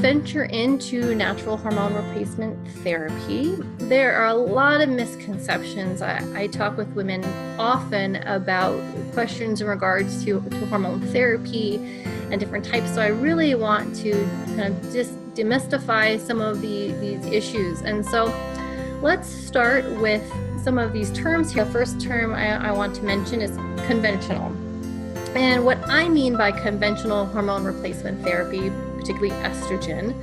venture into natural hormone replacement therapy, there are a lot of misconceptions. I talk with women often about questions in regards to hormone therapy and different types. So I really want to kind of just demystify some of these issues. And so let's start with some of these terms here. The first term I want to mention is conventional. And what I mean by conventional hormone replacement therapy, particularly estrogen,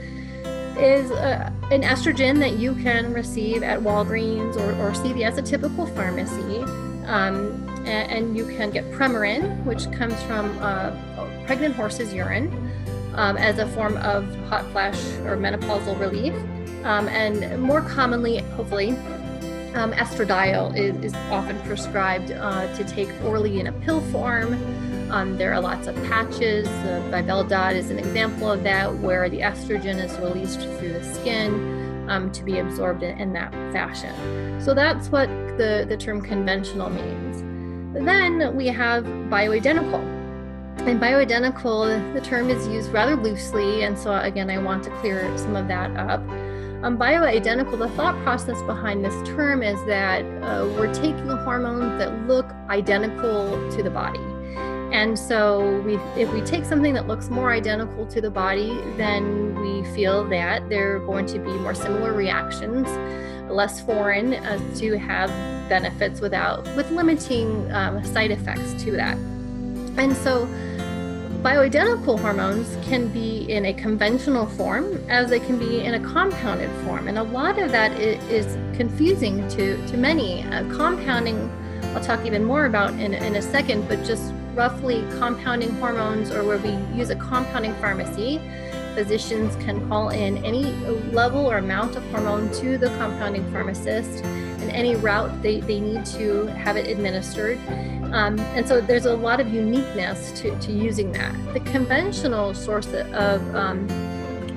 is an estrogen that you can receive at Walgreens or CVS, a typical pharmacy. And you can get Premarin, which comes from pregnant horse's urine, as a form of hot flash or menopausal relief. And more commonly, hopefully, estradiol is often prescribed to take orally in a pill form. There are lots of patches. Vibeldot is an example of that, where the estrogen is released through the skin to be absorbed in that fashion. So that's what the term conventional means. Then we have bioidentical. And bioidentical, the term is used rather loosely, and so again, I want to clear some of that up. Bioidentical, the thought process behind this term is that we're taking hormones that look identical to the body. And so if we take something that looks more identical to the body, then we feel that there are going to be more similar reactions, less foreign, to have benefits with limiting side effects to that. And so bioidentical hormones can be in a conventional form as they can be in a compounded form. And a lot of that is confusing to many. Compounding, I'll talk even more about in a second, but just roughly compounding hormones, or where we use a compounding pharmacy, physicians can call in any level or amount of hormone to the compounding pharmacist and any route they need to have it administered. And so there's a lot of uniqueness to using that. The conventional source of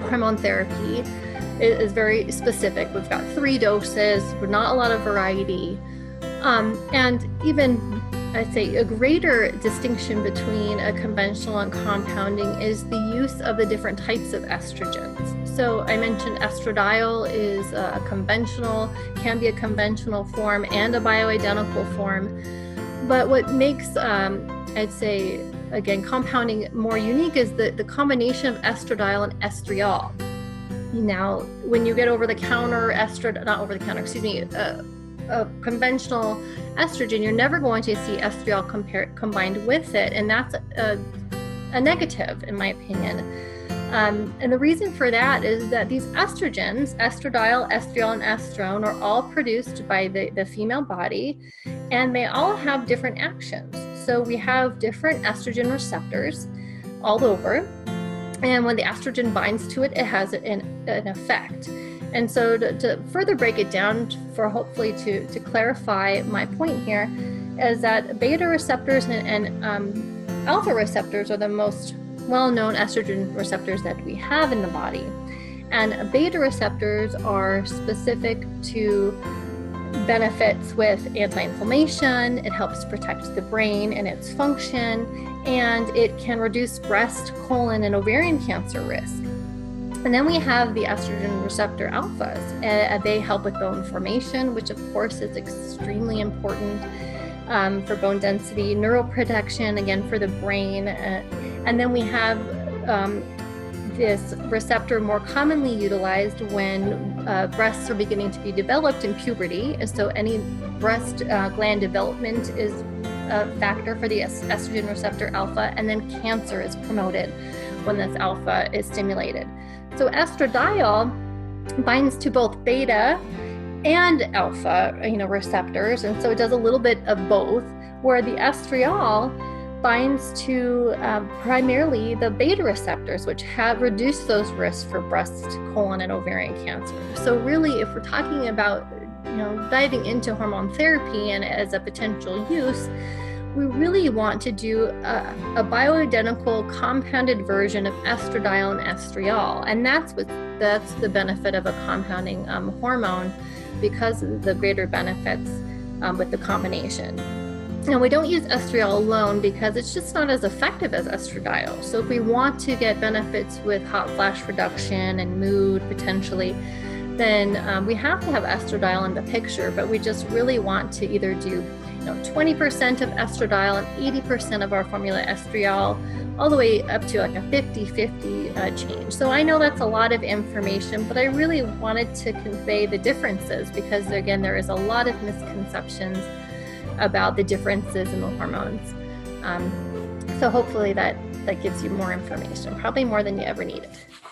hormone therapy is very specific. We've got 3 doses, not a lot of variety. And even, I'd say, a greater distinction between a conventional and compounding is the use of the different types of estrogens. So I mentioned estradiol is can be a conventional form and a bioidentical form. But what makes, I'd say, again, compounding more unique is the combination of estradiol and estriol. Now, when you get a conventional estrogen, you're never going to see estriol combined with it, and that's a negative, in my opinion. And the reason for that is that these estrogens, estradiol, estriol, and estrone, are all produced by the female body, and they all have different actions. So we have different estrogen receptors all over, and when the estrogen binds to it, it has an effect. And so to further break it down, for hopefully to clarify my point here, is that beta receptors and alpha receptors are the most well-known estrogen receptors that we have in the body. And beta receptors are specific to benefits with anti-inflammation. It helps protect the brain and its function, and it can reduce breast, colon, and ovarian cancer risk. And then we have the estrogen receptor alphas. They help with bone formation, which of course is extremely important for bone density, neuroprotection, again, for the brain. And then we have this receptor more commonly utilized when breasts are beginning to be developed in puberty. And so any breast gland development is a factor for the estrogen receptor alpha, and then cancer is promoted when this alpha is stimulated. So estradiol binds to both beta and alpha, receptors, and so it does a little bit of both, where the estriol binds to primarily the beta receptors, which have reduced those risks for breast, colon, and ovarian cancer. So really, if we're talking about diving into hormone therapy and as a potential use, we really want to do a bioidentical compounded version of estradiol and estriol, and that's the benefit of a compounding hormone, because of the greater benefits with the combination. And we don't use estriol alone because it's just not as effective as estradiol. So if we want to get benefits with hot flash reduction and mood potentially, then we have to have estradiol in the picture, but we just really want to either do 20% of estradiol and 80% of our formula estriol, all the way up to like a 50-50 change. So I know that's a lot of information, but I really wanted to convey the differences because, again, there is a lot of misconceptions about the differences in the hormones. So hopefully that gives you more information, probably more than you ever needed.